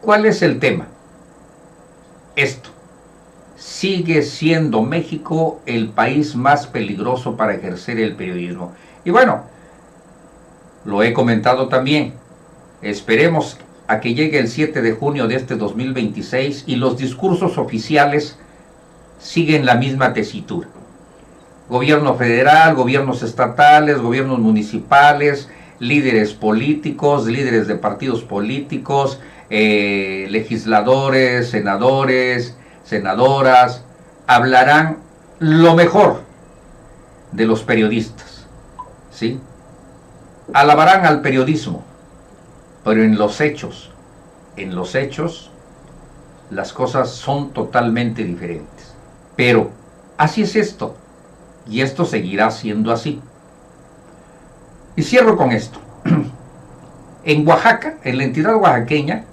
¿Cuál es el tema? Esto. Sigue siendo México el país más peligroso para ejercer el periodismo. Y bueno, lo he comentado también. Esperemos a que llegue el 7 de junio de este 2026 y los discursos oficiales siguen la misma tesitura. Gobierno federal, gobiernos estatales, gobiernos municipales, líderes políticos, líderes de partidos políticos, legisladores, senadores, senadoras, hablarán lo mejor de los periodistas, ¿sí? Alabarán al periodismo, pero en los hechos, las cosas son totalmente diferentes. Pero así es esto, y esto seguirá siendo así. Y cierro con esto. En Oaxaca, en la entidad oaxaqueña,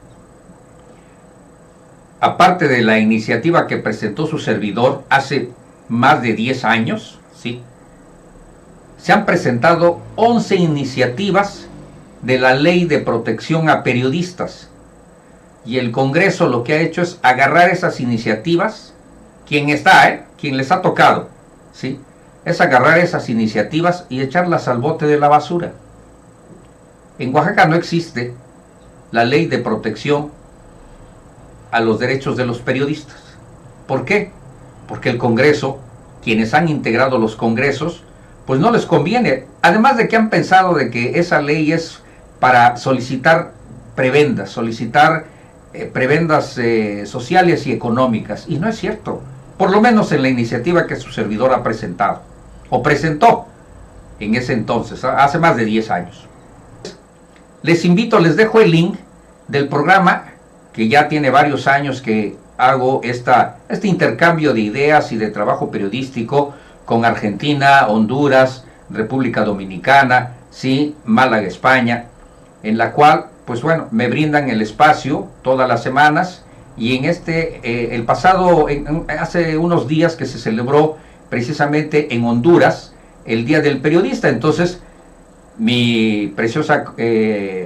aparte de la iniciativa que presentó su servidor hace más de 10 años, ¿sí?, se han presentado 11 iniciativas de la Ley de Protección a Periodistas. Y el Congreso lo que ha hecho es agarrar esas iniciativas, quien les ha tocado, ¿sí?, es agarrar esas iniciativas y echarlas al bote de la basura. En Oaxaca no existe la Ley de Protección a los derechos de los periodistas. ¿Por qué? Porque el Congreso, quienes han integrado los congresos, pues no les conviene. Además de que han pensado de que esa ley es para solicitar prebendas, sociales y económicas. Y no es cierto. Por lo menos en la iniciativa que su servidor ha presentado, o presentó en ese entonces, hace más de 10 años. Les invito, les dejo el link del programa, que ya tiene varios años que hago este intercambio de ideas y de trabajo periodístico con Argentina, Honduras, República Dominicana, sí, Málaga, España, en la cual, pues bueno, me brindan el espacio todas las semanas. Y en hace unos días que se celebró precisamente en Honduras el Día del Periodista. Entonces, mi preciosa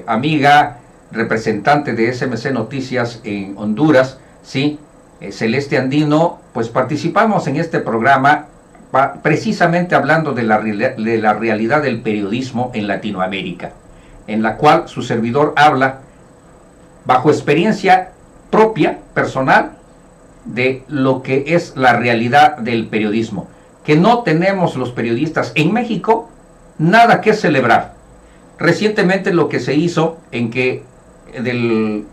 amiga, representante de SMC Noticias en Honduras, ¿sí?, Celeste Andino, pues participamos en este programa precisamente hablando de la realidad del periodismo en Latinoamérica, en la cual su servidor habla bajo experiencia propia, personal, de lo que es la realidad del periodismo, que no tenemos los periodistas en México nada que celebrar. Recientemente lo que se hizo de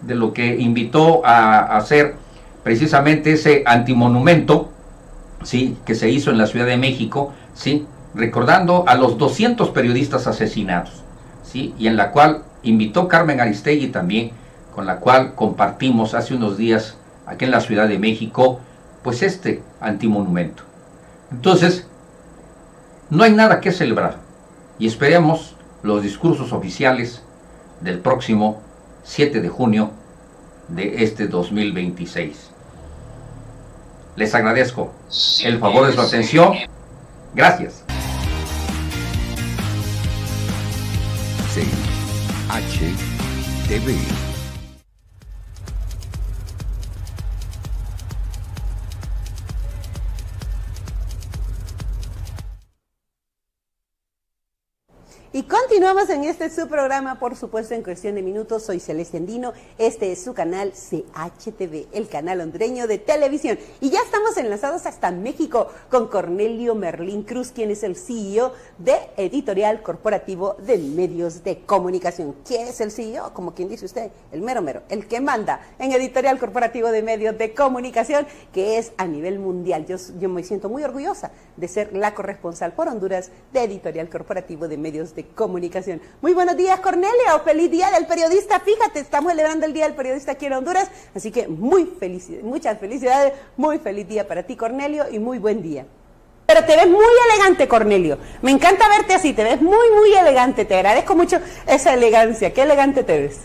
lo que invitó a hacer precisamente ese antimonumento, ¿sí?, que se hizo en la Ciudad de México, ¿sí?, recordando a los 200 periodistas asesinados, ¿sí?, y en la cual invitó Carmen Aristegui también, con la cual compartimos hace unos días aquí en la Ciudad de México, pues este antimonumento. Entonces, no hay nada que celebrar, y esperemos los discursos oficiales del próximo 7 de junio de este 2026. Les agradezco el favor de su atención. Gracias. CHTV. Y continuamos en este su programa, por supuesto, en cuestión de minutos. Soy Celeste Andino, este es su canal CHTV, el canal hondureño de televisión. Y ya estamos enlazados hasta México con Cornelio Merlín Cruz, quien es el CEO de Editorial Corporativo de Medios de Comunicación. ¿Quién es el CEO? Como quien dice usted, el mero mero, el que manda en Editorial Corporativo de Medios de Comunicación, que es a nivel mundial. Yo me siento muy orgullosa de ser la corresponsal por Honduras de Editorial Corporativo de Medios de Comunicación. Muy buenos días, Cornelio. Feliz Día del Periodista. Fíjate, estamos celebrando el Día del Periodista aquí en Honduras, así que muchas felicidades, muy feliz día para ti, Cornelio, y muy buen día. Pero te ves muy elegante, Cornelio. Me encanta verte así, te ves muy, muy elegante. Te agradezco mucho esa elegancia. Qué elegante te ves.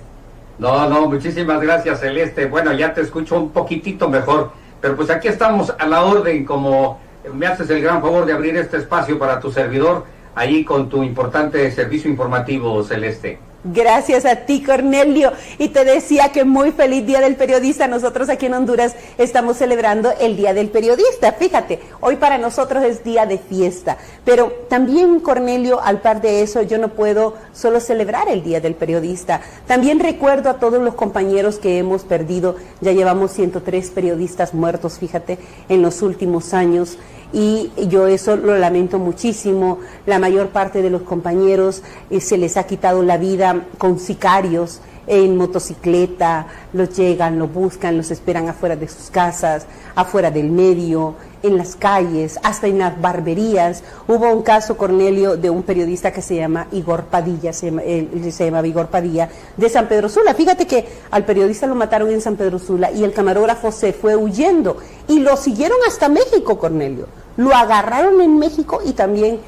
No, muchísimas gracias, Celeste. Bueno, ya te escucho un poquitito mejor, pero pues aquí estamos a la orden, como me haces el gran favor de abrir este espacio para tu servidor, ahí con tu importante servicio informativo, Celeste. Gracias a ti, Cornelio. Y te decía que muy feliz Día del Periodista. Nosotros aquí en Honduras estamos celebrando el Día del Periodista. Fíjate, hoy para nosotros es día de fiesta. Pero también, Cornelio, al par de eso, yo no puedo solo celebrar el Día del Periodista. También recuerdo a todos los compañeros que hemos perdido. Ya llevamos 103 periodistas muertos, fíjate, en los últimos años. Y yo eso lo lamento muchísimo. La mayor parte de los compañeros se les ha quitado la vida con sicarios en motocicleta, los llegan, los buscan, los esperan afuera de sus casas, afuera del medio, en las calles, hasta en las barberías. Hubo un caso, Cornelio, de un periodista que se llama Igor Padilla, se llama Igor Padilla, de San Pedro Sula. Fíjate que al periodista lo mataron en San Pedro Sula y el camarógrafo se fue huyendo y lo siguieron hasta México, Cornelio. Lo agarraron en México y también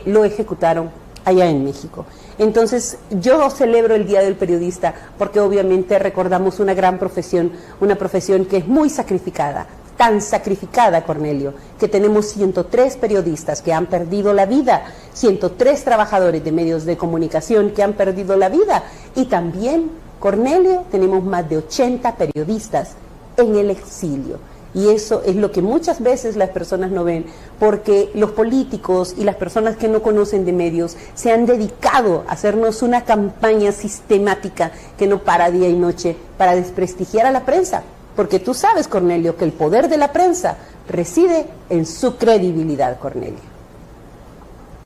lo ejecutaron allá en México. Entonces, yo celebro el Día del Periodista porque obviamente recordamos una gran profesión, una profesión que es muy sacrificada, tan sacrificada, Cornelio, que tenemos 103 periodistas que han perdido la vida, 103 trabajadores de medios de comunicación que han perdido la vida, y también, Cornelio, tenemos más de 80 periodistas en el exilio. Y eso es lo que muchas veces las personas no ven, porque los políticos y las personas que no conocen de medios se han dedicado a hacernos una campaña sistemática que no para día y noche para desprestigiar a la prensa. Porque tú sabes, Cornelio, que el poder de la prensa reside en su credibilidad, Cornelio.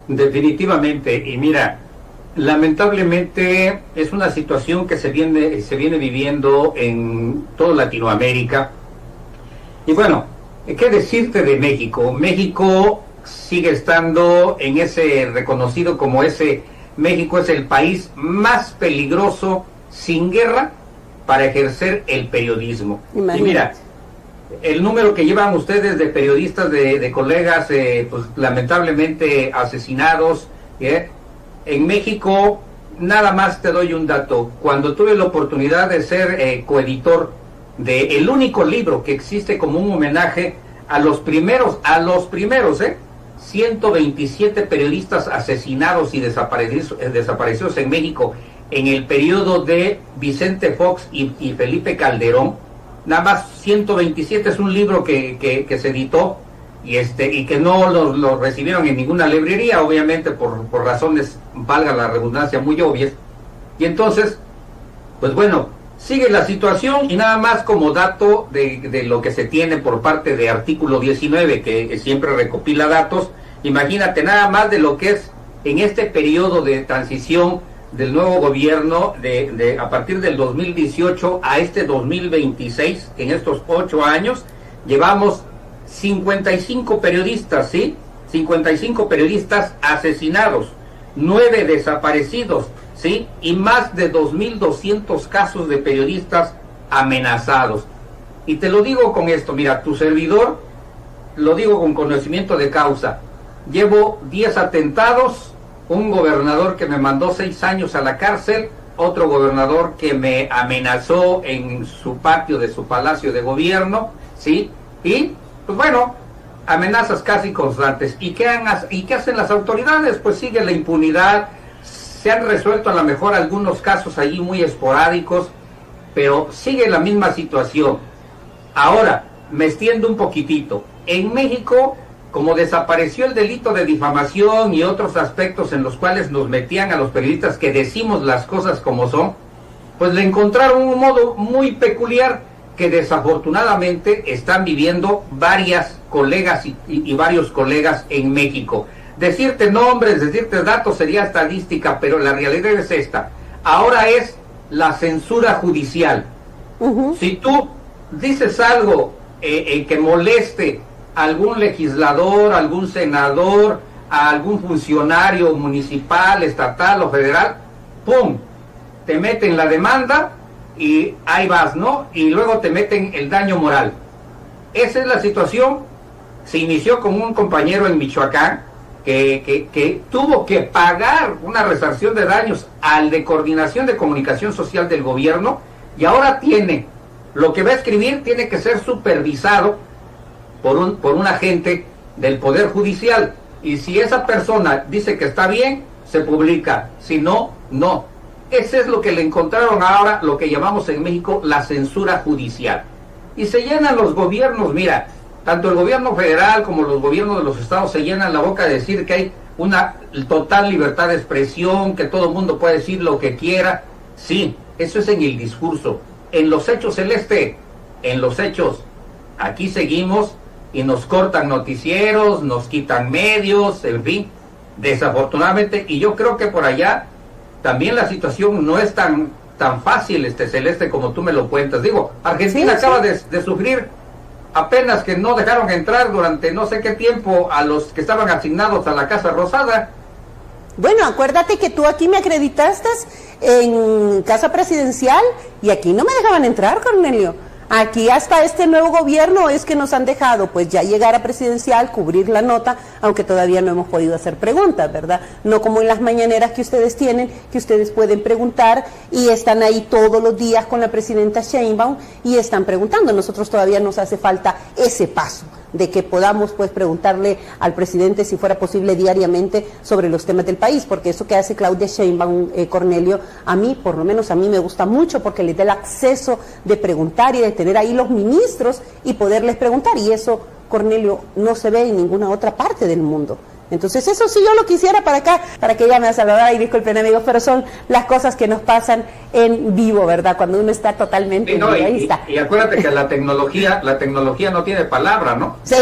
Definitivamente, y mira, lamentablemente es una situación que se viene viviendo en toda Latinoamérica. Y bueno, ¿qué decirte de México? México sigue estando en ese reconocido como México es el país más peligroso sin guerra para ejercer el periodismo. Imagínate. Y mira, el número que llevan ustedes de periodistas, de colegas, pues lamentablemente asesinados, en México, nada más te doy un dato. Cuando tuve la oportunidad de ser coeditor de el único libro que existe como un homenaje a los primeros, 127 periodistas asesinados y desaparecidos en México en el periodo de Vicente Fox y Felipe Calderón. Nada más 127, es un libro que se editó y que no lo recibieron en ninguna librería, obviamente por razones, valga la redundancia, muy obvias. Y entonces, pues bueno, sigue la situación, y nada más como dato de lo que se tiene por parte de Artículo 19, que siempre recopila datos. Imagínate nada más de lo que es en este periodo de transición del nuevo gobierno, a partir del 2018 a este 2026, en estos 8 años, llevamos 55 periodistas, ¿sí? 55 periodistas asesinados, 9 desaparecidos, ¿sí? Y más de 2.200 casos de periodistas amenazados. Y te lo digo con esto, mira, tu servidor, lo digo con conocimiento de causa. Llevo 10 atentados, un gobernador que me mandó 6 años a la cárcel, otro gobernador que me amenazó en su patio de su palacio de gobierno, ¿sí? Y, pues bueno, amenazas casi constantes. ¿Y qué hacen las autoridades? Pues sigue la impunidad. Se han resuelto a lo mejor algunos casos allí muy esporádicos, pero sigue la misma situación. Ahora, me extiendo un poquitito. En México, como desapareció el delito de difamación y otros aspectos en los cuales nos metían a los periodistas que decimos las cosas como son, pues le encontraron un modo muy peculiar que desafortunadamente están viviendo varias colegas y varios colegas en México. Decirte nombres, decirte datos sería estadística, pero la realidad es esta. Ahora es la censura judicial. Si tú dices algo que moleste a algún legislador, a algún senador, a algún funcionario municipal, estatal o federal, ¡pum!, te meten la demanda y ahí vas, ¿no? Y luego te meten el daño moral. Esa es la situación. Se inició con un compañero en Michoacán que tuvo que pagar una resarción de daños al de Coordinación de Comunicación Social del gobierno, y ahora lo que va a escribir tiene que ser supervisado por un agente del Poder Judicial, y si esa persona dice que está bien, se publica, si no, no. Ese es lo que le encontraron ahora, lo que llamamos en México la censura judicial. Y se llenan los gobiernos, mira, tanto el gobierno federal como los gobiernos de los estados se llenan la boca de decir que hay una total libertad de expresión, que todo el mundo puede decir lo que quiera. Sí, eso es en el discurso. En los hechos, Celeste, en los hechos, aquí seguimos y nos cortan noticieros, nos quitan medios, en fin, desafortunadamente, y yo creo que por allá también la situación no es tan fácil, Celeste, como tú me lo cuentas. Digo, Argentina acaba de sufrir apenas que no dejaron entrar durante no sé qué tiempo a los que estaban asignados a la Casa Rosada. Bueno, acuérdate que tú aquí me acreditaste en Casa Presidencial y aquí no me dejaban entrar, Cornelio. Aquí hasta este nuevo gobierno es que nos han dejado pues ya llegar a Presidencial, cubrir la nota, aunque todavía no hemos podido hacer preguntas, ¿verdad? No como en las mañaneras que ustedes tienen, que ustedes pueden preguntar y están ahí todos los días con la presidenta Sheinbaum y están preguntando. Nosotros todavía nos hace falta ese paso de que podamos pues preguntarle al presidente si fuera posible diariamente sobre los temas del país, porque eso que hace Claudia Sheinbaum, Cornelio, a mí, por lo menos a mí me gusta mucho porque le da el acceso de preguntar y de tener ahí los ministros y poderles preguntar, y eso, Cornelio, no se ve en ninguna otra parte del mundo. Entonces eso sí yo lo quisiera para acá, para que ella me saludara y disculpen amigos, pero son las cosas que nos pasan en vivo, ¿verdad? Cuando uno está totalmente sí, no, en vivo, ahí está. Y acuérdate que la tecnología no tiene palabra, ¿no? Sí,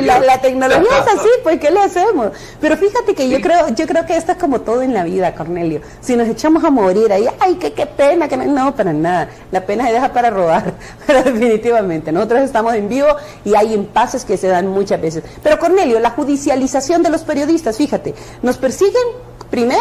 la tecnología es así, pues ¿qué le hacemos? Pero fíjate que yo creo que esto es como todo en la vida, Cornelio. Si nos echamos a morir ahí, ay, qué pena, que no, para nada. La pena se deja para robar, pero definitivamente. Nosotros estamos en vivo y hay impases que se dan muchas veces. Pero Cornelio, la judicialización de los periodistas, fíjate, nos persiguen primero,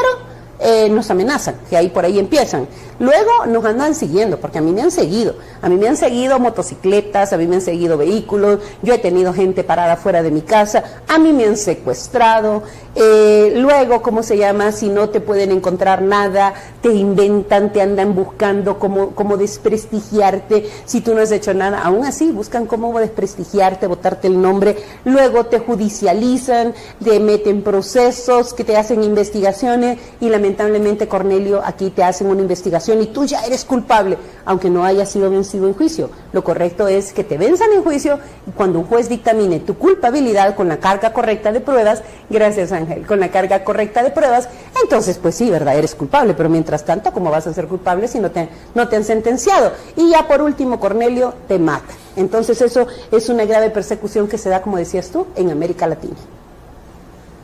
nos amenazan, que ahí por ahí empiezan. Luego nos andan siguiendo, porque a mí me han seguido motocicletas, a mí me han seguido vehículos, yo he tenido gente parada fuera de mi casa, a mí me han secuestrado, luego, ¿cómo se llama? Si no te pueden encontrar nada, te inventan, te andan buscando cómo desprestigiarte, si tú no has hecho nada, aún así buscan cómo desprestigiarte, botarte el nombre, luego te judicializan, te meten procesos, que te hacen investigaciones, y lamentablemente, Cornelio, aquí te hacen una investigación y tú ya eres culpable, aunque no hayas sido vencido en juicio. Lo correcto es que te venzan en juicio y cuando un juez dictamine tu culpabilidad con la carga correcta de pruebas, gracias Ángel, con la carga correcta de pruebas, entonces pues sí, ¿verdad? Eres culpable, pero mientras tanto, ¿cómo vas a ser culpable si no te han sentenciado? Y ya por último, Cornelio, te mata. Entonces eso es una grave persecución que se da, como decías tú, en América Latina.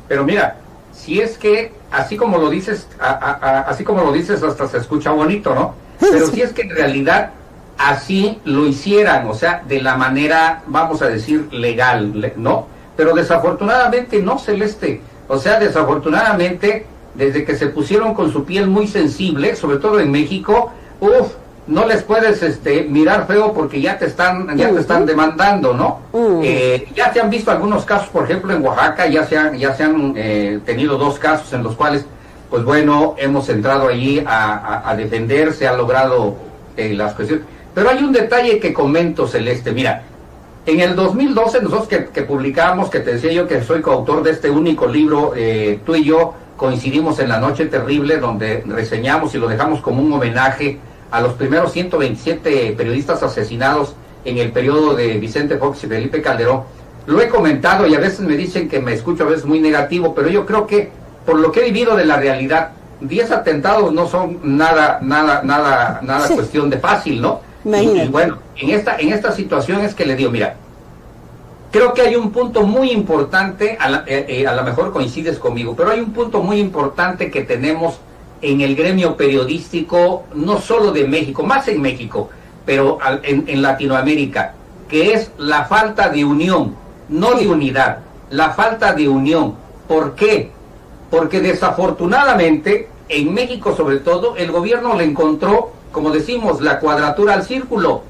Pero mira, si es que así como lo dices hasta se escucha bonito, ¿no? Pero si es que en realidad así lo hicieran, o sea, de la manera, vamos a decir, legal, ¿no? Pero desafortunadamente no, Celeste. O sea, desafortunadamente, desde que se pusieron con su piel muy sensible, sobre todo en México, no les puedes mirar feo porque ya te están demandando, ¿no? Ya se han visto algunos casos, por ejemplo en Oaxaca ya se han tenido 2 casos en los cuales, pues bueno, hemos entrado allí a defender, se ha logrado las cuestiones. Pero hay un detalle que comento, Celeste, mira, en el 2012 nosotros que publicamos, que te decía yo que soy coautor de este único libro, tú y yo coincidimos en La Noche Terrible, donde reseñamos y lo dejamos como un homenaje a los primeros 127 periodistas asesinados en el periodo de Vicente Fox y Felipe Calderón. Lo he comentado y a veces me dicen que me escucho a veces muy negativo, pero yo creo que por lo que he vivido de la realidad, 10 atentados no son nada sí, cuestión de fácil, ¿no? Y bueno, en esta situación es que le digo, mira, creo que hay un punto muy importante, a lo mejor coincides conmigo, pero hay un punto muy importante que tenemos en el gremio periodístico, no solo de México, más en México, pero en Latinoamérica, que es la falta de unión, no de unidad, la falta de unión. ¿Por qué? Porque desafortunadamente, en México sobre todo, el gobierno le encontró, como decimos, la cuadratura al círculo,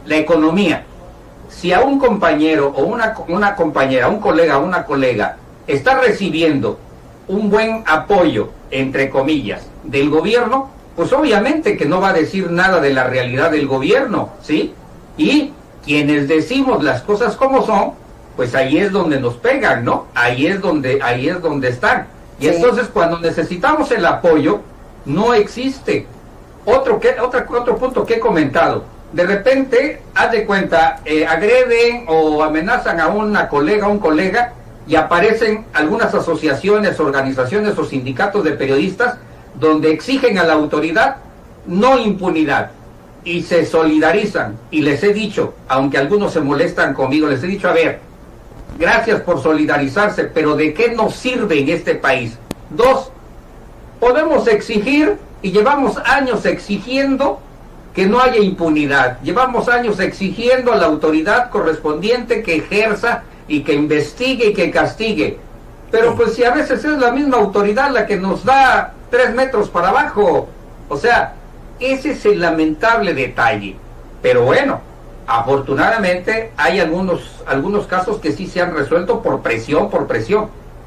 la economía. Si a un compañero o una compañera, un colega, una colega, está recibiendo un buen apoyo, entre comillas, del gobierno, pues obviamente que no va a decir nada de la realidad del gobierno, ¿sí? Y quienes decimos las cosas como son, pues ahí es donde nos pegan, ¿no? Ahí es donde están. Y sí, entonces cuando necesitamos el apoyo, no existe. Otro punto que he comentado, de repente, haz de cuenta, agreden o amenazan a una colega, un colega, y aparecen algunas asociaciones, organizaciones o sindicatos de periodistas donde exigen a la autoridad no impunidad y se solidarizan. Y les he dicho, aunque algunos se molestan conmigo, les he dicho, a ver, gracias por solidarizarse, pero ¿de qué nos sirve en este país? 2, podemos exigir, y llevamos años exigiendo que no haya impunidad, llevamos años exigiendo a la autoridad correspondiente que ejerza y que investigue y que castigue, pero pues si a veces es la misma autoridad la que nos da 3 metros para abajo, o sea, ese es el lamentable detalle. Pero bueno, afortunadamente hay algunos casos que sí se han resuelto por presión,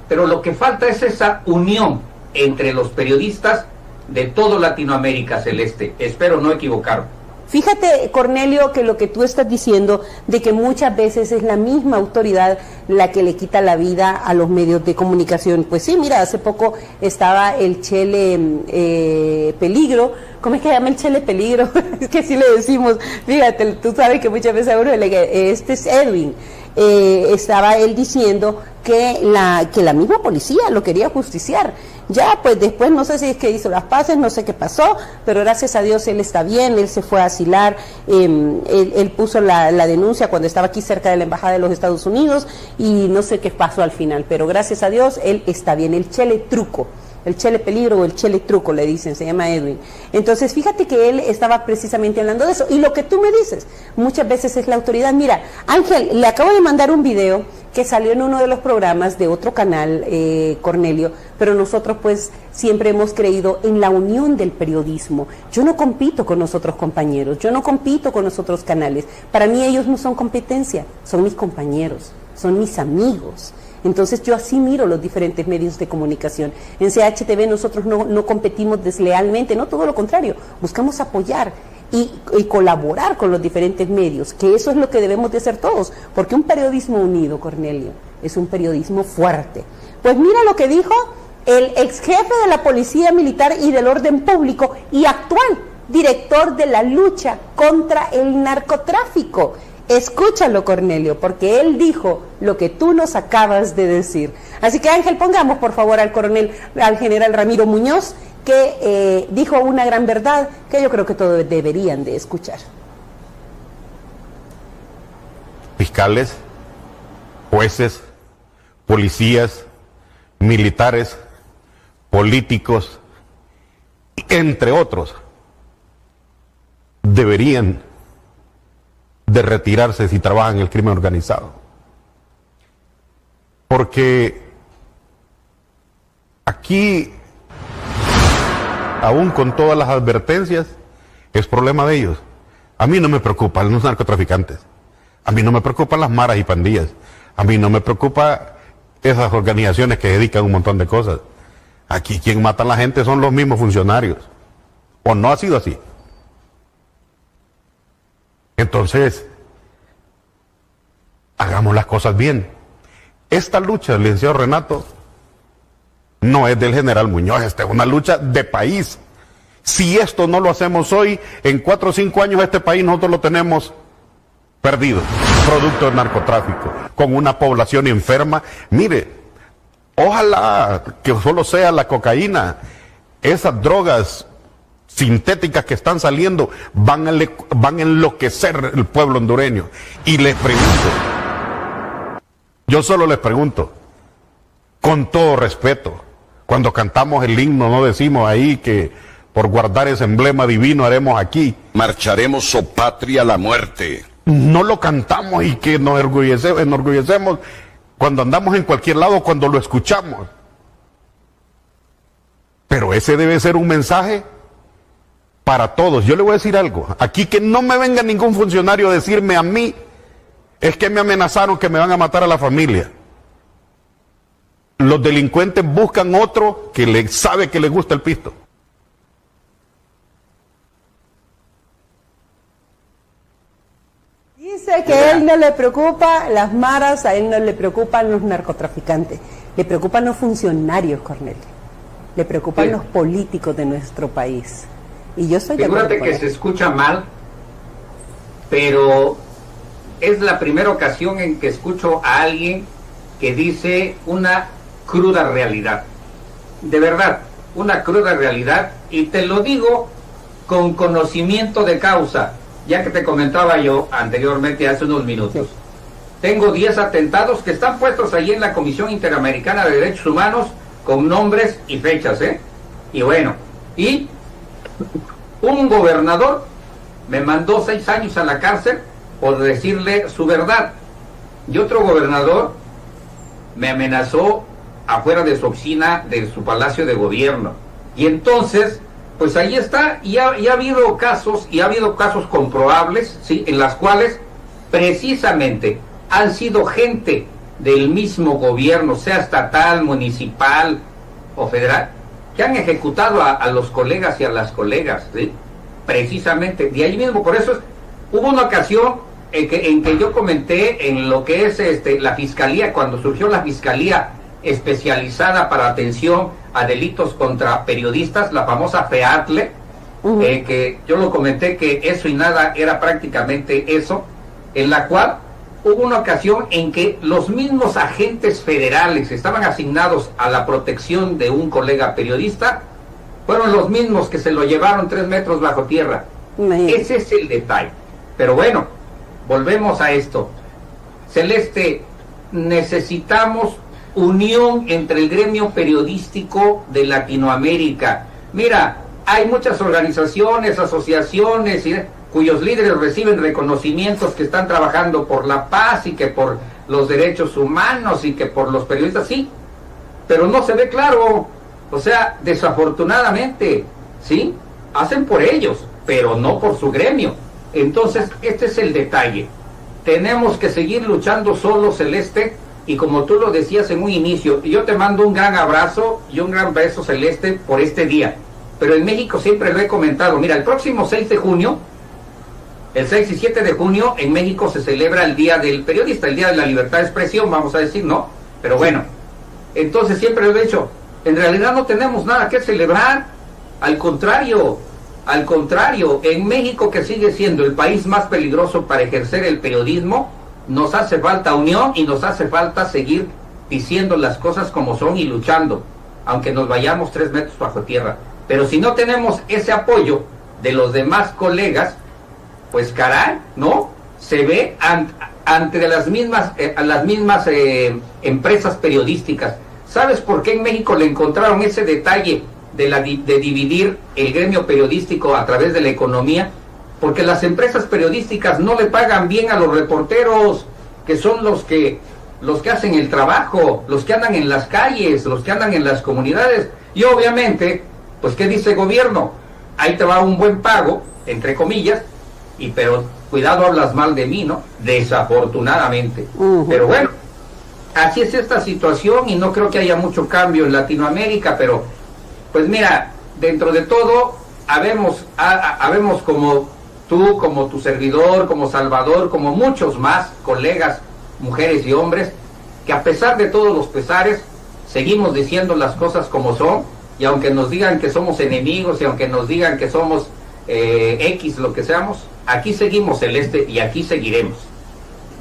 pero lo que falta es esa unión entre los periodistas de toda Latinoamérica, Celeste. Espero no equivocarme. Fíjate, Cornelio, que lo que tú estás diciendo, de que muchas veces es la misma autoridad la que le quita la vida a los medios de comunicación. Pues sí, mira, hace poco estaba el Chele Peligro. ¿Cómo es que se llama el Chele Peligro? Es que así le decimos. Fíjate, tú sabes que muchas veces a uno este es Edwin. Estaba él diciendo que la misma policía lo quería justiciar. Ya, pues después no sé si es que hizo las paces, no sé qué pasó, pero gracias a Dios él está bien, él se fue a asilar, él puso la denuncia cuando estaba aquí cerca de la Embajada de los Estados Unidos y no sé qué pasó al final, pero gracias a Dios él está bien. El Chele Truco, el Chele Peligro o el Chele Truco le dicen, se llama Edwin. Entonces fíjate que él estaba precisamente hablando de eso, y lo que tú me dices, muchas veces es la autoridad. Mira, Ángel, le acabo de mandar un video que salió en uno de los programas de otro canal, Cornelio, pero nosotros pues siempre hemos creído en la unión del periodismo. Yo no compito con los otros compañeros, yo no compito con los otros canales. Para mí ellos no son competencia, son mis compañeros, son mis amigos. Entonces yo así miro los diferentes medios de comunicación. En CHTV nosotros no competimos deslealmente, no, todo lo contrario, buscamos apoyar y colaborar con los diferentes medios, que eso es lo que debemos de hacer todos, porque un periodismo unido, Cornelio, es un periodismo fuerte. Pues mira lo que dijo el ex jefe de la Policía Militar y del Orden Público y actual director de la lucha contra el narcotráfico. Escúchalo, Cornelio, porque él dijo lo que tú nos acabas de decir. Así que, Ángel, pongamos por favor al general Ramiro Muñoz, que dijo una gran verdad que yo creo que todos deberían de escuchar. Fiscales, jueces, policías, militares, políticos, entre otros, deberían de retirarse si trabajan en el crimen organizado. Porque aquí, aún con todas las advertencias, es problema de ellos. A mí no me preocupan los narcotraficantes, a mí no me preocupan las maras y pandillas, a mí no me preocupa esas organizaciones que dedican un montón de cosas. Aquí quien mata a la gente son los mismos funcionarios, o no ha sido así. Entonces, hagamos las cosas bien. Esta lucha, licenciado Renato, no es del general Muñoz, esta es una lucha de país. Si esto no lo hacemos hoy, en 4 o 5 años este país nosotros lo tenemos perdido, producto del narcotráfico, con una población enferma. Mire, ojalá que solo sea la cocaína, esas drogas sintéticas que están saliendo van a enloquecer el pueblo hondureño. Y les pregunto, yo solo les pregunto, con todo respeto, cuando cantamos el himno no decimos ahí que por guardar ese emblema divino haremos aquí, marcharemos o patria a la muerte. No lo cantamos y que nos enorgullecemos cuando andamos en cualquier lado, cuando lo escuchamos. Pero ese debe ser un mensaje para todos. Yo le voy a decir algo, aquí que no me venga ningún funcionario a decirme a mí, es que me amenazaron que me van a matar a la familia. Los delincuentes buscan otro que sabe que le gusta el pisto. Dice que a él no le preocupa las maras, a él no le preocupan los narcotraficantes, le preocupan los funcionarios, Cornelio. le preocupan Sí. los políticos de nuestro país. Y yo estoy de acuerdo Figúrate con que él. se escucha mal, pero es la primera ocasión en que escucho a alguien que dice una cruda realidad. De verdad, una cruda realidad, y te lo digo con conocimiento de causa, ya que te comentaba yo anteriormente hace unos minutos. Sí. Tengo 10 atentados que están puestos ahí en la Comisión Interamericana de Derechos Humanos con nombres y fechas, ¿eh? Y bueno, y un gobernador me mandó 6 años a la cárcel por decirle su verdad. Y otro gobernador me amenazó afuera de su oficina, de su palacio de gobierno. Y entonces, pues ahí está, y ha habido casos comprobables, ¿sí?, en las cuales precisamente han sido gente del mismo gobierno, sea estatal, municipal o federal, que han ejecutado a los colegas y a las colegas, ¿sí? Precisamente, de ahí mismo. Por eso hubo una ocasión en que yo comenté en lo que es la fiscalía, cuando surgió la fiscalía especializada para atención a delitos contra periodistas, la famosa FEATLE, que yo lo comenté que eso y nada era prácticamente eso, en la cual hubo una ocasión en que los mismos agentes federales estaban asignados a la protección de un colega periodista, fueron los mismos que se lo llevaron 3 metros bajo tierra. Imagínate. Ese es el detalle. Pero bueno, volvemos a esto. Celeste, necesitamos unión entre el gremio periodístico de Latinoamérica. Mira, hay muchas organizaciones, asociaciones, cuyos líderes reciben reconocimientos, que están trabajando por la paz y que por los derechos humanos y que por los periodistas, sí, pero no se ve claro. O sea, desafortunadamente, sí, hacen por ellos, pero no por su gremio. Entonces, este es el detalle. Tenemos que seguir luchando solo, Celeste, y como tú lo decías en un inicio, yo te mando un gran abrazo y un gran beso, Celeste, por este día. Pero en México siempre lo he comentado. Mira, el próximo 6 de junio, el 6 y 7 de junio, en México se celebra el Día del Periodista, el Día de la Libertad de Expresión, vamos a decir, ¿no? Pero bueno, entonces siempre lo he dicho, en realidad no tenemos nada que celebrar. Al contrario, en México, que sigue siendo el país más peligroso para ejercer el periodismo, nos hace falta unión y nos hace falta seguir diciendo las cosas como son y luchando, aunque nos vayamos 3 metros bajo tierra. Pero si no tenemos ese apoyo de los demás colegas, pues caray, ¿no? Se ve ante las mismas empresas periodísticas. ¿Sabes por qué en México le encontraron ese detalle de dividir el gremio periodístico a través de la economía? Porque las empresas periodísticas no le pagan bien a los reporteros, que son los que hacen el trabajo, los que andan en las calles, los que andan en las comunidades. Y obviamente, pues ¿qué dice el gobierno? Ahí te va un buen pago, entre comillas, pero cuidado, hablas mal de mí, ¿no? Desafortunadamente. Pero bueno, así es esta situación y no creo que haya mucho cambio en Latinoamérica, pero pues mira, dentro de todo, habemos como tú, como tu servidor, como Salvador, como muchos más colegas, mujeres y hombres, que a pesar de todos los pesares, seguimos diciendo las cosas como son, y aunque nos digan que somos enemigos, y aunque nos digan que somos X, lo que seamos, aquí seguimos, Celeste, y aquí seguiremos.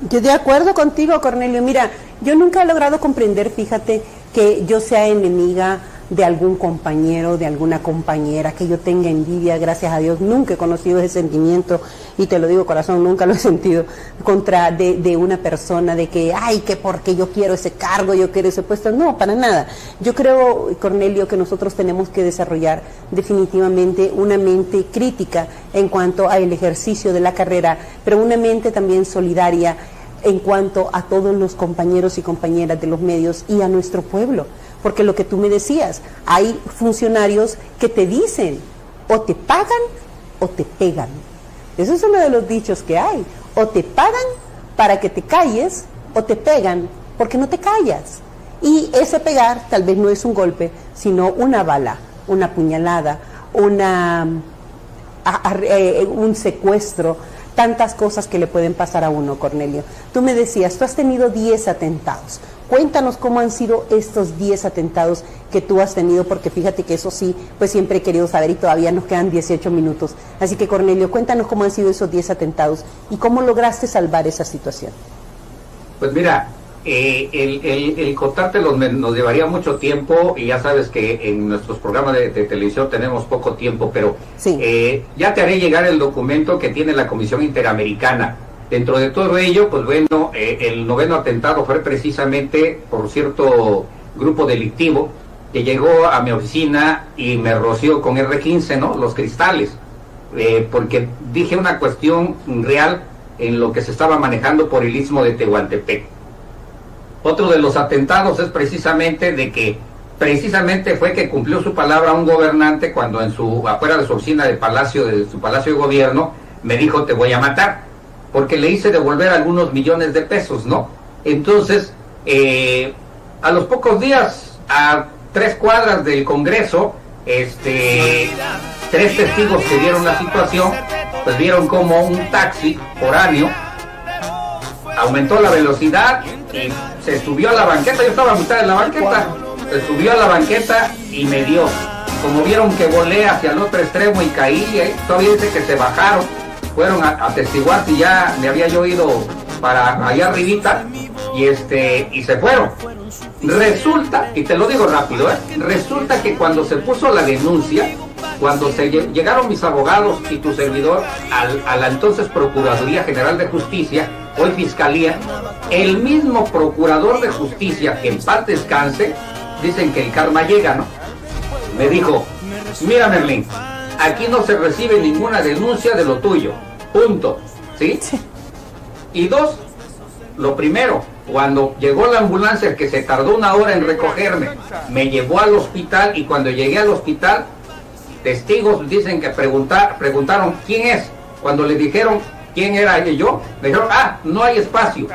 Yo de acuerdo contigo, Cornelio. Mira, yo nunca he logrado comprender, fíjate, que yo sea enemiga de algún compañero, de alguna compañera, que yo tenga envidia. Gracias a Dios nunca he conocido ese sentimiento, y te lo digo corazón, nunca lo he sentido contra de una persona, de que, ay, que porque yo quiero ese cargo, yo quiero ese puesto. No, para nada. Yo creo, Cornelio, que nosotros tenemos que desarrollar definitivamente una mente crítica en cuanto al ejercicio de la carrera, pero una mente también solidaria en cuanto a todos los compañeros y compañeras de los medios y a nuestro pueblo. Porque lo que tú me decías, hay funcionarios que te dicen, o te pagan o te pegan. Eso es uno de los dichos que hay. O te pagan para que te calles, o te pegan porque no te callas. Y ese pegar tal vez no es un golpe, sino una bala, una puñalada, un secuestro, tantas cosas que le pueden pasar a uno, Cornelio. Tú me decías, tú has tenido 10 atentados. Cuéntanos cómo han sido estos 10 atentados que tú has tenido, porque fíjate que eso sí, pues siempre he querido saber y todavía nos quedan 18 minutos. Así que, Cornelio, cuéntanos cómo han sido esos 10 atentados y cómo lograste salvar esa situación. Pues mira, el contártelos nos llevaría mucho tiempo, y ya sabes que en nuestros programas de televisión tenemos poco tiempo, pero sí. Ya te haré llegar el documento que tiene la Comisión Interamericana. Dentro de todo ello, pues bueno, el 9º atentado fue precisamente por cierto grupo delictivo que llegó a mi oficina y me roció con R15, ¿no? Los cristales, porque dije una cuestión real en lo que se estaba manejando por el Istmo de Tehuantepec. Otro de los atentados es precisamente de que fue que cumplió su palabra un gobernante cuando afuera de su oficina de su palacio de gobierno, me dijo: te voy a matar, porque le hice devolver algunos millones de pesos, ¿no? Entonces, a los pocos días, a 3 cuadras del Congreso, 3 testigos que vieron la situación, pues vieron como un taxi foráneo aumentó la velocidad y se subió a la banqueta. Yo estaba a mitad de la banqueta, se subió a la banqueta y me dio. Como vieron que volé hacia el otro extremo y caí, todavía dice que se bajaron, fueron a atestiguar si ya me había yo ido para allá arribita, y se fueron. Resulta, y te lo digo rápido, resulta que cuando se puso la denuncia, cuando llegaron mis abogados y tu servidor a la entonces Procuraduría General de Justicia, hoy Fiscalía, el mismo Procurador de Justicia, que en paz descanse, dicen que el karma llega, ¿no? Me dijo: mira, Merlín, aquí no se recibe ninguna denuncia de lo tuyo, punto, ¿sí? Y 2, lo primero, cuando llegó la ambulancia, que se tardó 1 hora en recogerme, me llevó al hospital, y cuando llegué al hospital, testigos dicen que preguntaron quién es. Cuando le dijeron quién era yo, me dijeron: no hay espacio.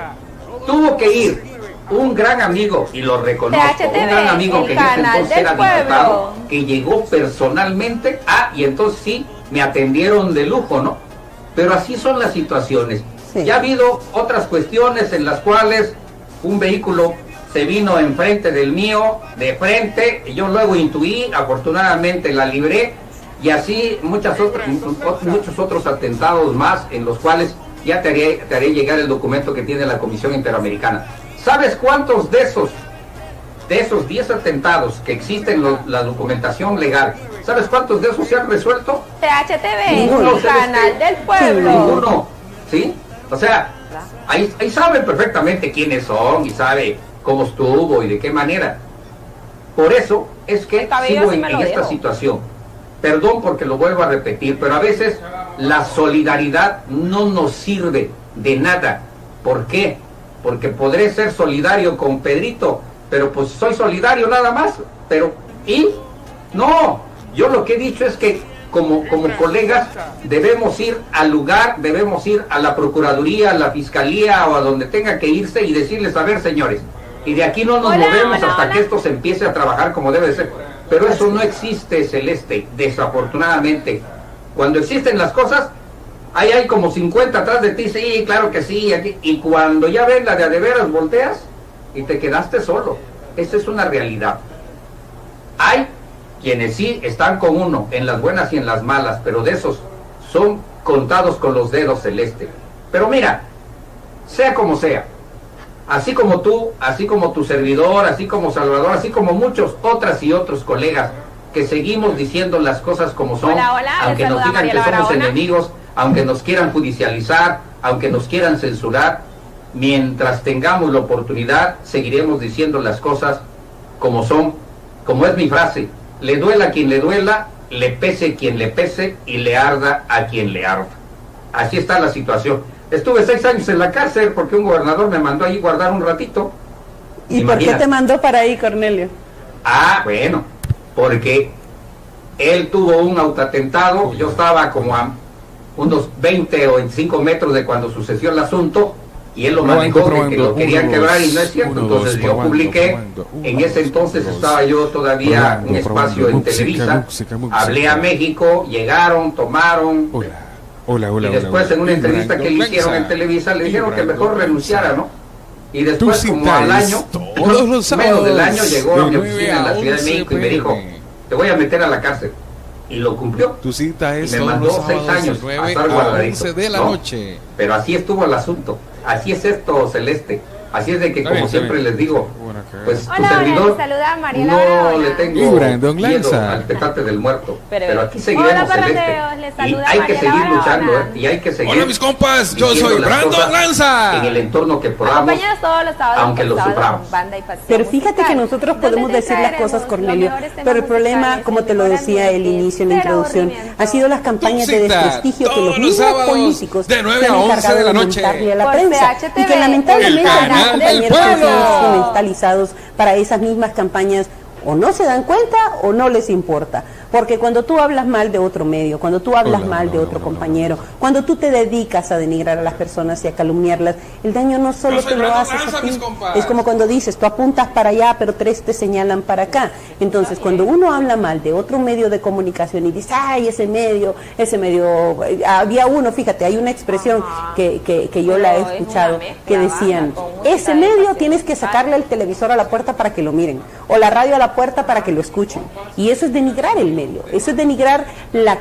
Tuvo que ir un gran amigo, y lo reconozco, un gran amigo que en ese entonces era diputado, que llegó personalmente, y entonces sí, me atendieron de lujo, ¿no? Pero así son las situaciones. Sí. Ya ha habido otras cuestiones en las cuales un vehículo se vino enfrente del mío, de frente, y yo luego intuí, afortunadamente la libré, y así muchos otros atentados más, en los cuales ya te haré llegar el documento que tiene la Comisión Interamericana. ¿Sabes cuántos de esos 10 atentados que existen la documentación legal, sabes cuántos de esos se han resuelto? THTV, ninguno, canal del pueblo. Ninguno, ¿sí? O sea, ahí saben perfectamente quiénes son y sabe cómo estuvo y de qué manera. Por eso es que sigo en esta situación. Perdón porque lo vuelvo a repetir, pero a veces la solidaridad no nos sirve de nada. ¿Por qué? Porque podré ser solidario con Pedrito, pero pues soy solidario nada más. Pero, ¿y? No, yo lo que he dicho es que como colegas debemos ir al lugar, debemos ir a la Procuraduría, a la Fiscalía o a donde tenga que irse y decirles: a ver, señores, y de aquí no nos movemos hasta que esto se empiece a trabajar como debe ser. Pero eso no existe, Celeste, desafortunadamente. Cuando existen las cosas, ahí hay como 50 atrás de ti, sí, claro que sí, aquí. Y cuando ya ven la de a de veras, volteas y te quedaste solo. Esa es una realidad. Hay quienes sí están con uno en las buenas y en las malas, pero de esos son contados con los dedos, Celeste. Pero mira, sea como sea, así como tú, así como tu servidor, así como Salvador, así como muchos otras y otros colegas que seguimos diciendo las cosas como son, aunque nos digan que somos enemigos, aunque nos quieran judicializar, aunque nos quieran censurar, mientras tengamos la oportunidad, seguiremos diciendo las cosas como son, como es mi frase: le duela a quien le duela, le pese quien le pese y le arda a quien le arda. Así está la situación. Estuve 6 años en la cárcel porque un gobernador me mandó ahí guardar un ratito. ¿Y imagínate por qué te mandó para ahí, Cornelio? Bueno, porque él tuvo un autoatentado. Yo estaba como a unos 20 o 25 metros de cuando sucedió el asunto, y él lo manejó de que lo querían quebrar, y no es cierto. Entonces yo publiqué, en ese entonces estaba yo todavía en un espacio en Televisa, hablé a México, llegaron, tomaron, y después en una entrevista que le hicieron en Televisa le dijeron que mejor renunciara, ¿no? Y después, como al año, menos del año, llegó a mi oficina en la Ciudad de México y me dijo, te voy a meter a la cárcel. Y lo cumplió. Tu cita es y me mandó 6 años a estar guardadito. de la noche. Pero así estuvo el asunto. Así es esto, Celeste. Así es de que, como siempre les digo, pues tu servidor no le tengo miedo al petate del muerto. Pero aquí seguiremos, Celeste. Y hay que seguir luchando, y hay que seguir. Hola, mis compas, yo soy Brandon Lanza. En el entorno que podamos, aunque lo suframos. Pero fíjate que nosotros podemos decir las cosas, Cornelio, pero el problema, como te lo decía al inicio en la introducción, ha sido las campañas de desprestigio que los mismos políticos se han encargado de montarle a la prensa y que lamentablemente compañeros han sido instrumentalizados para esas mismas campañas, o no se dan cuenta o no les importa. Porque cuando tú hablas mal de otro medio, cuando tú hablas mal de otro compañero, cuando tú te dedicas a denigrar a las personas y a calumniarlas, el daño no solo te lo haces a ti. Es como cuando dices, tú apuntas para allá, pero 3 te señalan para acá. Entonces, cuando uno habla mal de otro medio de comunicación y dice, ay, ese medio, había uno, fíjate, hay una expresión que yo la he escuchado, que decían, ese medio tienes que sacarle el televisor a la puerta para que lo miren, o la radio a la puerta para que lo escuchen. Y eso es denigrar el medio. Eso es denigrar la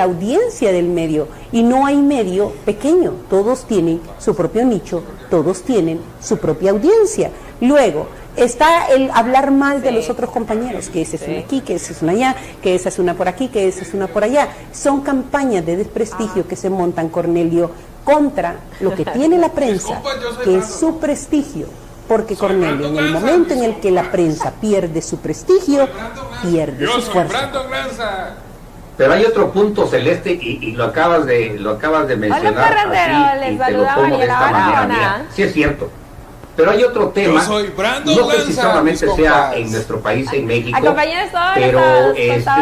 audiencia del medio. Y no hay medio pequeño. Todos tienen su propio nicho, todos tienen su propia audiencia. Luego, está el hablar mal de los otros compañeros, que ese es una aquí, que ese es una allá, que esa es una por aquí, que esa es una por allá. Son campañas de desprestigio que se montan, Cornelio, contra lo que tiene la prensa, que es su prestigio. Porque, Cornelio, en el momento en el que la prensa pierde su prestigio, pierde su fuerza. Pero hay otro punto, Celeste, y lo acabas de mencionar así, y te lo pongo de esta manera, mira, sí es cierto. Pero hay otro tema, no sé si solamente sea en nuestro país, en México, pero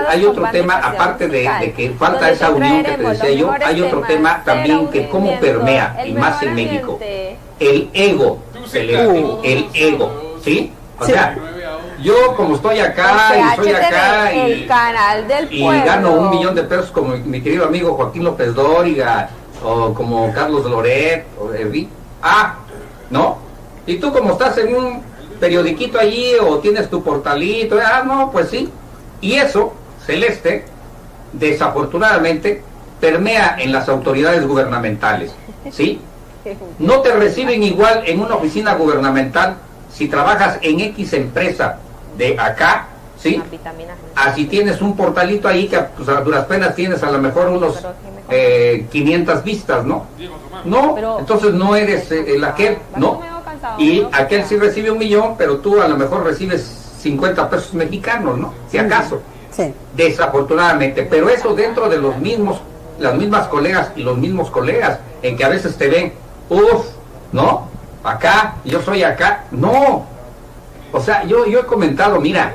hay otro tema, aparte de que falta esa unión que te decía yo, hay otro tema también que cómo permea, y más en México, el ego. El ego, ¿sí? O sea, yo como estoy acá y soy acá y gano $1 millón de pesos como mi querido amigo Joaquín López Dóriga o como Carlos Loret o ¿no? Y tú como estás en un periodiquito allí o tienes tu portalito, no, pues sí. Y eso, Celeste, desafortunadamente permea en las autoridades gubernamentales, ¿sí? No te reciben igual en una oficina gubernamental si trabajas en X empresa de acá, ¿sí? Así tienes un portalito ahí que pues, a duras penas tienes a lo mejor unos 500 vistas, ¿no? No, entonces no eres el aquel, ¿no? Y aquel sí recibe $1 millón, pero tú a lo mejor recibes 50 pesos mexicanos, ¿no? Si acaso. Sí. Desafortunadamente, pero eso dentro de las mismas colegas y los mismos colegas, en que a veces te ven, ¿no? Acá, yo soy acá, no. O sea, yo he comentado, mira,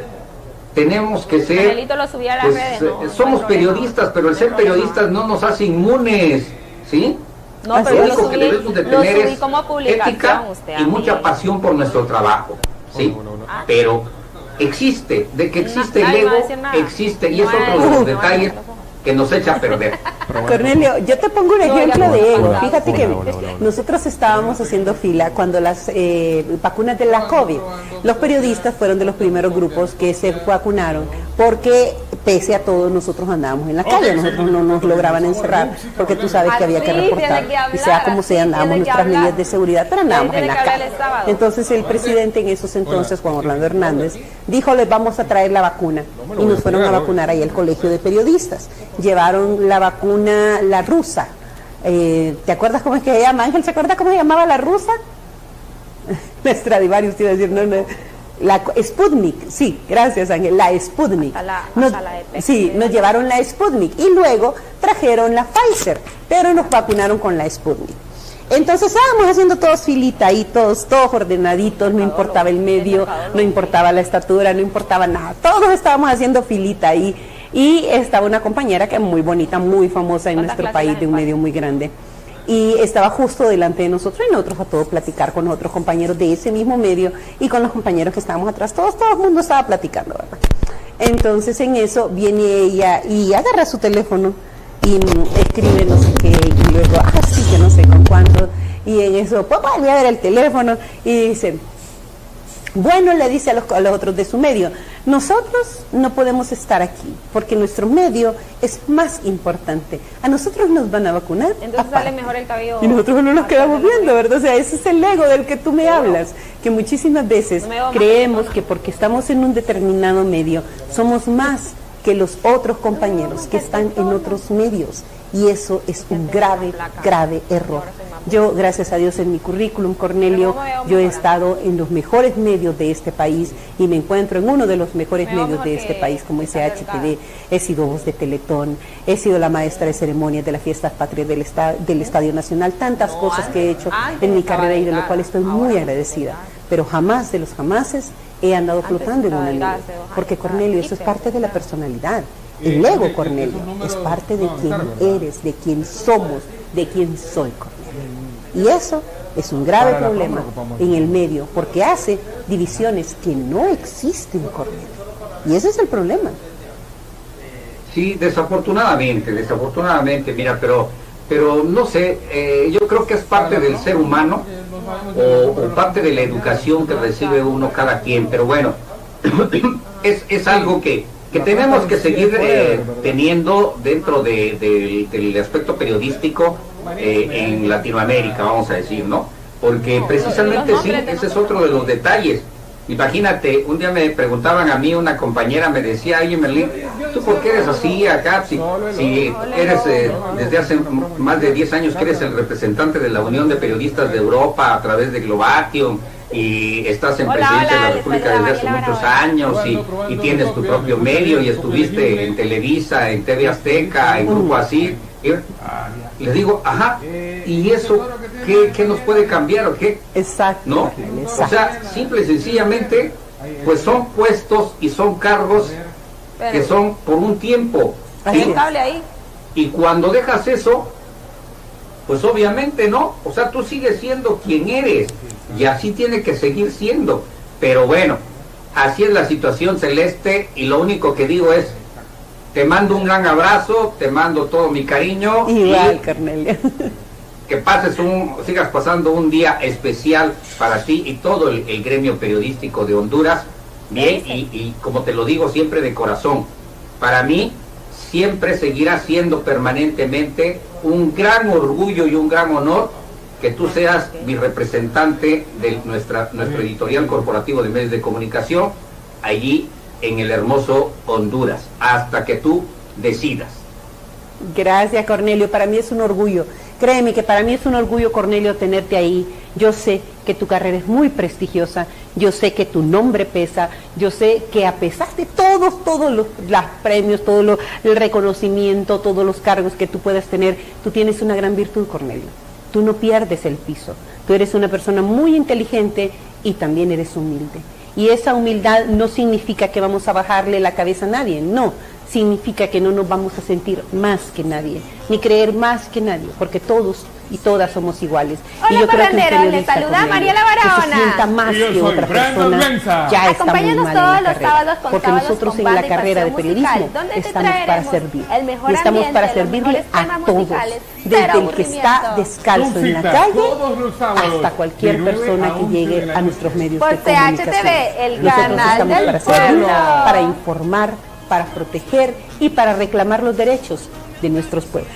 tenemos que ser, pues, somos periodistas, pero el ser periodistas no nos hace inmunes, ¿sí? No, lo único que debemos de tener es ética y mucha pasión por nuestro trabajo, ¿sí? Pero existe, de que existe el ego, existe, y es otro de los detalles que nos echa a perder. Cornelio, yo te pongo un ejemplo de ego. Fíjate que nosotros estábamos haciendo fila cuando las vacunas de la COVID. Los periodistas fueron de los primeros grupos que se vacunaron porque pese a todo nosotros andábamos en la calle, nosotros no nos lograban encerrar porque tú sabes que había que reportar y sea como sea andábamos nuestras medidas de seguridad, pero andábamos en la calle. Entonces el presidente en esos entonces, Juan Orlando Hernández, dijo les vamos a traer la vacuna y nos fueron a vacunar ahí al colegio de periodistas. Llevaron la vacuna, la rusa. ¿Te acuerdas cómo es que se llama? Ángel, ¿se acuerda cómo se llamaba la rusa? La Stradivarius, te iba a decir, no. La Sputnik, sí, gracias Ángel, la Sputnik. Nos llevaron la Sputnik y luego trajeron la Pfizer, pero nos vacunaron con la Sputnik. Entonces estábamos haciendo todos filita ahí, todos ordenaditos, no importaba el medio, no importaba la estatura, no importaba nada, todos estábamos haciendo filita ahí. Y estaba una compañera que es muy bonita, muy famosa en nuestro país, de un medio muy grande. Y estaba justo delante de nosotros y nosotros a todos platicar con otros compañeros de ese mismo medio y con los compañeros que estábamos atrás. Todo el mundo estaba platicando, ¿verdad? Entonces en eso viene ella y agarra su teléfono y escribe no sé qué, y luego, sí, que no sé con cuánto, y en eso, pues voy a ver el teléfono, y dice, bueno, le dice a los otros de su medio, nosotros no podemos estar aquí, porque nuestro medio es más importante. A nosotros nos van a vacunar. Entonces sale mejor el cabello. Y nosotros no nos quedamos viendo, ¿verdad? O sea, ese es el ego del que tú me hablas, que muchísimas veces creemos que porque estamos en un determinado medio, somos más que los otros compañeros que están en otros medios. Y eso es un grave, grave error. Yo, gracias a Dios, en mi currículum, Cornelio, yo he estado en los mejores medios de este país y me encuentro en uno de los mejores medios de este país, como SHTV. He sido voz de Teletón, he sido la maestra de ceremonias de las fiestas patrias del Estadio Nacional, tantas cosas que he hecho en mi carrera y de lo cual estoy muy agradecida. Pero jamás de los jamases he andado flotando en una nube, porque Cornelio, eso es parte de la personalidad. El ego, Cornelio, es parte de quién eres, de quién somos, de quién soy, Cornelio. Y eso es un grave problema en el medio, porque hace divisiones que no existen, Cornelio. Y ese es el problema. Sí, desafortunadamente, mira, pero no sé, yo creo que es parte del ser humano o parte de la educación que recibe uno cada quien, pero bueno, es algo que tenemos que seguir teniendo dentro del aspecto periodístico en Latinoamérica, vamos a decir, ¿no? Porque precisamente sí, ese es otro de los detalles. Imagínate, un día me preguntaban a mí, una compañera me decía, oye Merlín, ¿tú por qué eres así acá? Si eres desde hace más de 10 años que eres el representante de la Unión de Periodistas de Europa a través de Globation, y estás en presidencia de la República desde hace muchos años y tienes tu propio medio y estuviste en Televisa, en TV Azteca, en Grupo Asir. Les digo, ¿y eso qué nos puede cambiar o qué? Exacto. ¿No? O sea, simple y sencillamente, pues son puestos y son cargos que son por un tiempo. Y cuando dejas eso, pues obviamente no, o sea, tú sigues siendo quien eres y así tiene que seguir siendo. Pero bueno, así es la situación, Celeste, y lo único que digo es, te mando un gran abrazo, te mando todo mi cariño. Igual, Cornelio. Que sigas pasando un día especial para ti y todo el gremio periodístico de Honduras. Bien, y como te lo digo siempre de corazón, para mí siempre seguirá siendo permanentemente un gran orgullo y un gran honor que tú seas mi representante de nuestro editorial corporativo de medios de comunicación allí en el hermoso Honduras, hasta que tú decidas. Gracias, Cornelio, para mí es un orgullo. Créeme que para mí es un orgullo, Cornelio, tenerte ahí. Yo sé que tu carrera es muy prestigiosa, yo sé que tu nombre pesa, yo sé que a pesar de todos los premios, el reconocimiento, todos los cargos que tú puedas tener, tú tienes una gran virtud, Cornelio. Tú no pierdes el piso, tú eres una persona muy inteligente y también eres humilde. Y esa humildad no significa que vamos a bajarle la cabeza a nadie, no. Significa que no nos vamos a sentir más que nadie, ni creer más que nadie, porque todos y todas somos iguales. Hola, y yo creo que un periodista le saluda como Mariela que se Barahona. sienta más que otra persona, ya está muy mal en la carrera, porque nosotros en la carrera de periodismo estamos para servir, y estamos para servirle a todos, desde el que está descalzo en la calle hasta cualquier persona que llegue a nuestros medios de comunicación. el Nosotros canal estamos del para servir, pueblo, para informar, para proteger y para reclamar los derechos de nuestros pueblos.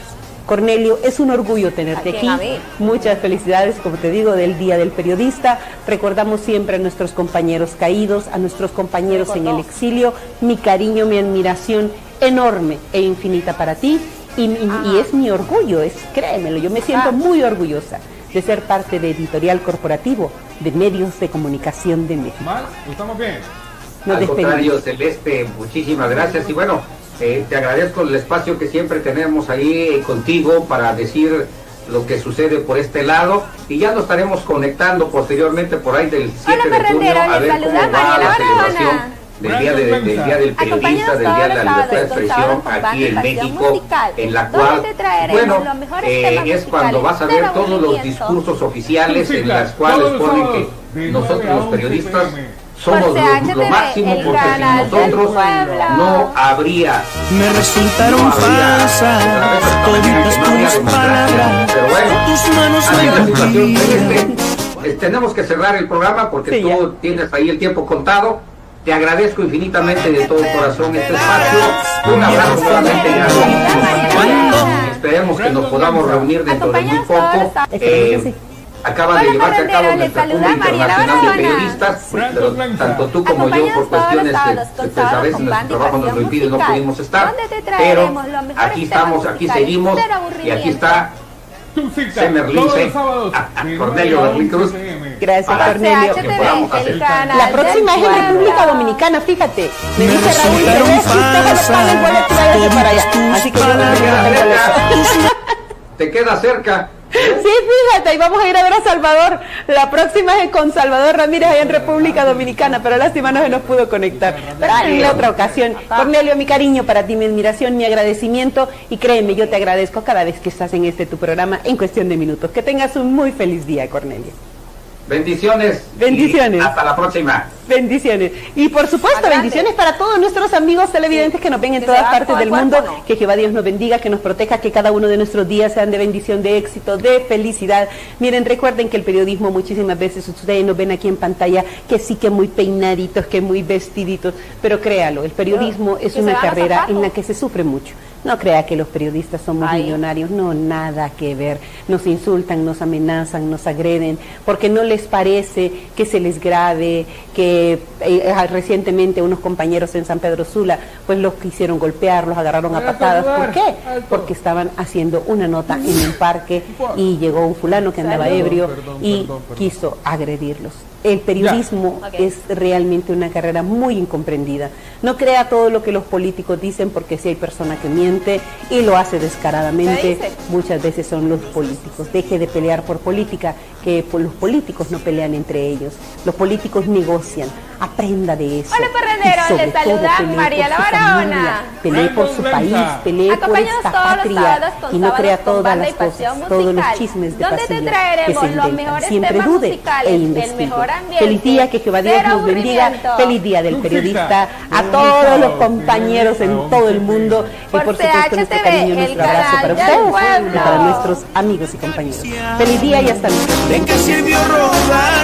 Cornelio, es un orgullo tenerte aquí. Muchas felicidades, como te digo, del Día del Periodista. Recordamos siempre a nuestros compañeros caídos, a nuestros compañeros en el exilio. Mi cariño, mi admiración enorme e infinita para ti. Y es mi orgullo, créemelo, yo me siento muy orgullosa de ser parte de Editorial Corporativo de Medios de Comunicación de México. ¿Estamos bien? Al contrario, Celeste, muchísimas gracias. Y bueno, te agradezco el espacio que siempre tenemos ahí contigo para decir lo que sucede por este lado. Y ya nos estaremos conectando posteriormente por ahí del 7 de junio a ver cómo va la celebración del día del periodista, del Día de la Libertad de Expresión aquí en México, en la cual, bueno, es cuando vas a ver todos los discursos oficiales en las cuales ponen que nosotros los periodistas somos Por CHTV, lo máximo, el porque sin canal del nosotros pueblo. no habría. Me resultaron falsas toditas tus palabras, Pero bueno, tus manos así es la me situación, mentían. tenemos que cerrar el programa porque Sí, ya. tú tienes ahí el tiempo contado. Te agradezco infinitamente de todo corazón este espacio. Un abrazo nuevamente y esperemos que nos podamos reunir dentro de muy poco. Acaba de Hola, llevarse a cabo Barrendero, nuestra le Cumbre saluda Mariela Internacional de Barahona. Periodistas, pero tanto tú como yo, por Acompáñanos todos los cuestiones sábados que con pues, a sábado veces con nuestro banda y trabajo nos lo pasión impide, no musical, pudimos estar, donde te pero traeremos los mejores aquí temas estamos, aquí musicales, seguimos, cero y aburrimiento. aquí está Tu cita, Semer todos Lince, los sábados, de Cornelio 9 a Berlín Cruz. 11 p.m. Gracias, Para Cornelio. que podamos CHTV, hacer. el canal La próxima es del en pueblo. República Dominicana, fíjate. Me Me dice Raúl que resultaron ves que usted le paga el boleto y váyase para allá. Así que yo Te no queda tengo boleto. cerca, te queda cerca. Sí, fíjate, y vamos a ir a ver a Salvador. La próxima es con Salvador Ramírez allá en República Dominicana, pero lástima no se nos pudo conectar. Pero en la otra ocasión. Cornelio, mi cariño para ti, mi admiración, mi agradecimiento, y créeme, yo te agradezco cada vez que estás en tu programa en cuestión de minutos. Que tengas un muy feliz día, Cornelio. Bendiciones. Bendiciones. Y hasta la próxima. Bendiciones. Y por supuesto, Adelante. bendiciones para todos nuestros amigos televidentes que nos ven en Que todas se va partes todo del el mundo. cuerpo, ¿no? Que Jehová Dios nos bendiga, que nos proteja, que cada uno de nuestros días sean de bendición, de éxito, de felicidad. Miren, recuerden que el periodismo muchísimas veces ustedes nos ven aquí en pantalla que sí que muy peinaditos, que muy vestiditos, pero créalo, el periodismo es que se una van a carrera zapatos. en la que se sufre mucho. No crea que los periodistas somos Ay. millonarios, no, nada que ver. Nos insultan, nos amenazan, nos agreden, porque no les parece que se les grabe, que recientemente unos compañeros en San Pedro Sula, pues los quisieron golpear, los agarraron a patadas. ¿Por qué? Porque estaban haciendo una nota en un parque y llegó un fulano que andaba ebrio y quiso agredirlos. El periodismo Ya. Ok. es realmente una carrera muy incomprendida. No crea todo lo que los políticos dicen, porque si hay persona que miente y lo hace ¿Qué descaradamente, dice? muchas veces son los políticos. Deje de pelear por política, que los políticos no pelean entre ellos. Los políticos negocian. Aprenda de eso. Hola, Barrendero, Y sobre le saluda todo, pelee Mariela por su Barahona. familia, pelee por su país, pelee por Acompáñanos esta todos los patria sábados con y no crea sábados con todas banda las y pasión cosas, todos los musical, chismes de donde te pasillo que traeremos se los inventan. mejores Siempre temas dude musicales, e el investigue. mejor ambiente, Feliz día, que Jehová Dios cero nos bendiga. aburrimiento. Feliz día del periodista a todos los compañeros en todo el mundo y Por por supuesto nuestro CHTV, cariño, el nuestro abrazo canal para del ustedes pueblo. y para nuestros amigos y compañeros. Feliz día y hasta luego. ¿De qué sirvió robar?